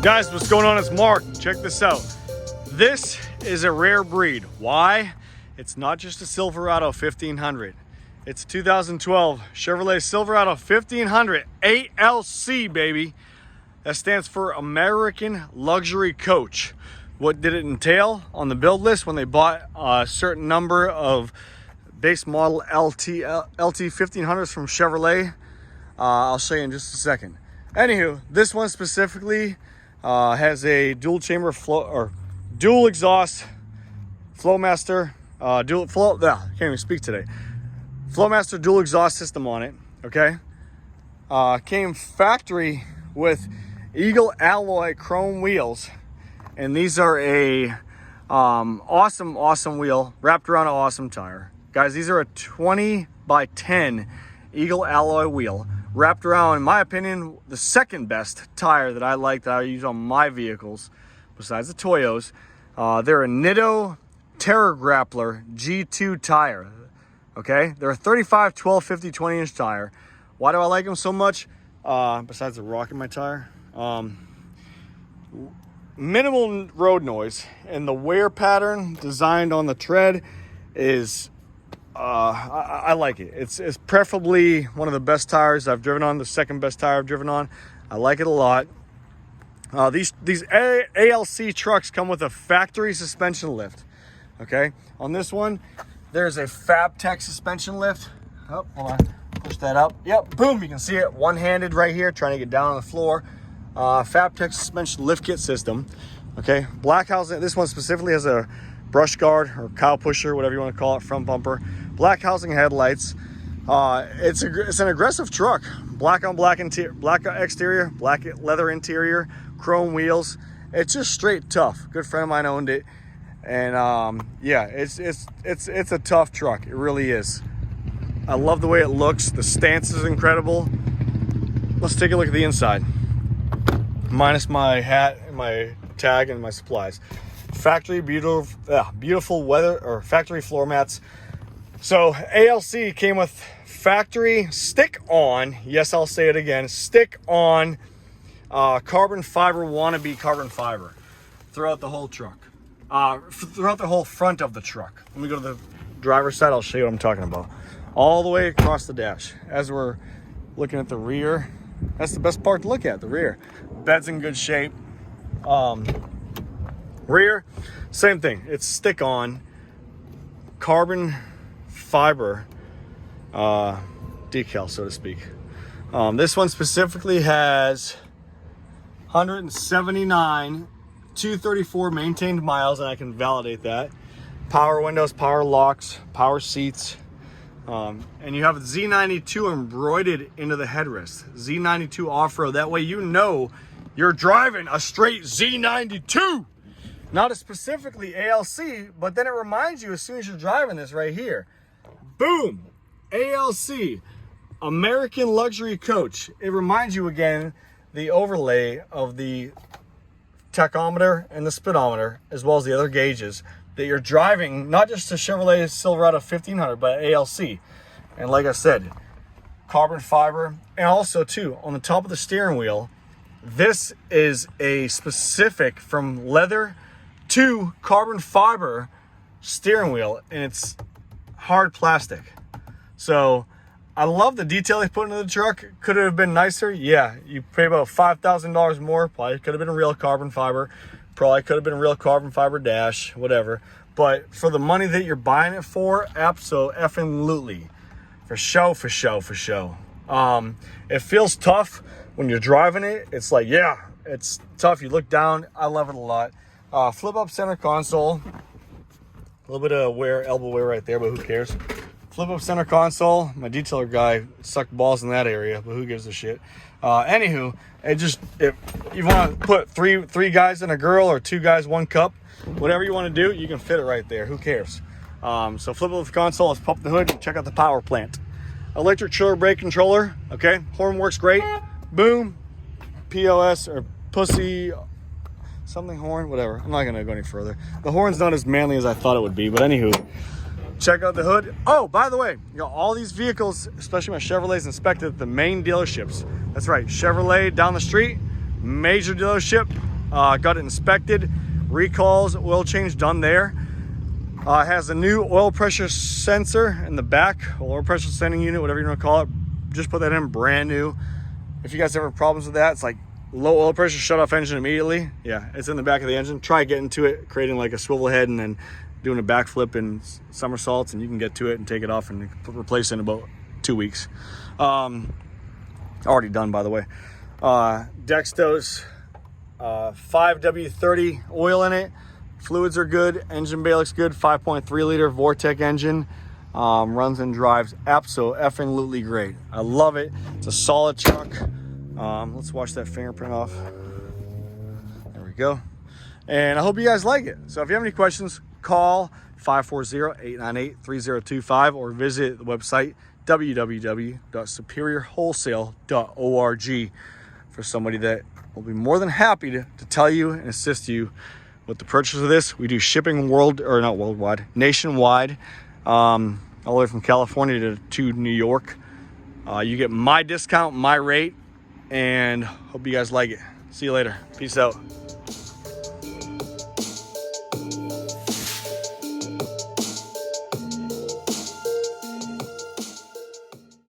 Guys, what's going on? It's Mark. Check this out. This is a rare breed. Why? It's not just a Silverado 1500. It's a 2012 Chevrolet Silverado 1500 ALC, baby. That stands for American Luxury Coach. What did it entail on the build list when they bought a certain number of base model LT 1500s from Chevrolet? I'll show you in just a second. Anywho, this one specifically has a dual chamber dual exhaust Flowmaster, can't even speak today. Flowmaster dual exhaust system on it. Okay, came factory with Eagle alloy chrome wheels, and these are a awesome wheel wrapped around an awesome tire. Guys, these are a 20 by 10 Eagle alloy wheel wrapped around, in my opinion, the second best tire that I like, that I use on my vehicles besides the Toyos. They're a Nitto Terra Grappler G2 tire. Okay, they're a 35, 12, 50, 20 inch tire. Why do I like them so much? Besides the rock in my tire, minimal road noise, and the wear pattern designed on the tread is I like it. It's preferably one of the best tires I've driven on, the second best tire I've driven on. I like it a lot. These ALC trucks come with a factory suspension lift. Okay, on this one there's a Fabtech suspension lift. Oh, hold on, push that up. Yep, boom, you can see it one-handed right here, trying to get down on the floor. Fabtech suspension lift kit system. Okay, black housing. This one specifically has a brush guard or cow pusher, whatever you want to call it, front bumper. Black housing headlights. It's an aggressive truck. Black on black interior, black exterior, black leather interior, chrome wheels. It's just straight tough. Good friend of mine owned it, and yeah, it's a tough truck. It really is. I love the way it looks. The stance is incredible. Let's take a look at the inside. Minus my hat and my tag and my supplies. Factory beautiful weather or factory floor mats. So ALC came with factory stick-on, yes, I'll say it again, stick-on carbon fiber, wannabe carbon fiber throughout the whole truck, throughout the whole front of the truck. Let me go to the driver's side. I'll show you what I'm talking about. All the way across the dash. As we're looking at the rear, that's the best part to look at, the rear. Bed's in good shape. Rear, same thing. It's stick-on carbon fiber decal, so to speak. This one specifically has 179 234 maintained miles, and I can validate that. Power windows, power locks, power seats, and you have Z92 embroidered into the headrest. Z92 off-road. That way you know you're driving a straight Z92. Not specifically ALC, but then it reminds you as soon as you're driving this right here. Boom! ALC, American Luxury Coach. It reminds you again, the overlay of the tachometer and the speedometer, as well as the other gauges, that you're driving, not just a Chevrolet Silverado 1500, but ALC. And like I said, carbon fiber. And also too, on the top of the steering wheel, this is a specific from leather to carbon fiber steering wheel, and it's hard plastic. So I love the detail they put into the truck. Could it have been nicer? Yeah, you pay about $5,000 more. Probably could have been real carbon fiber. Probably could have been a real carbon fiber dash, whatever. But for the money that you're buying it for, absolutely, for show. It feels tough when you're driving it. It's like, yeah, it's tough. You look down. I love it a lot. Flip up center console. A little bit of elbow wear right there, but who cares? Flip up center console. My detailer guy sucked balls in that area, but who gives a shit? Anywho, if you want to put three guys and a girl, or two guys, one cup, whatever you want to do, you can fit it right there. Who cares? So flip up the console. Let's pop the hood and check out the power plant. Electric chiller brake controller. Okay, horn works great. Boom. POS or pussy something horn, whatever. I'm not gonna go any further. The horn's not as manly as I thought it would be, but anywho, check out the hood. Oh, by the way, you know, all these vehicles, especially my Chevrolets, inspected at the main dealerships. That's right, Chevrolet down the street, major dealership, got it inspected, recalls, oil change done there. It has a new oil pressure sensor in the back, oil pressure sending unit, whatever you want to call it. Just put that in, brand new. If you guys ever have problems with that, it's like low oil pressure, shut off engine immediately. Yeah, it's in the back of the engine. Try getting to it, creating like a swivel head and then doing a backflip and somersaults, and you can get to it and take it off and replace it in about 2 weeks. Already done, by the way. Dextos, 5W30 oil in it. Fluids are good. Engine bay looks good. 5.3 liter Vortec engine. Runs and drives absolutely great. I love it. It's a solid truck. Let's wash that fingerprint off. There we go. And I hope you guys like it. So if you have any questions, call 540-898-3025 or visit the website www.superiorwholesale.org for somebody that will be more than happy to tell you and assist you with the purchase of this. We do shipping nationwide, all the way from California to New York. You get my discount, my rate, and hope you guys like it. See you later. Peace out.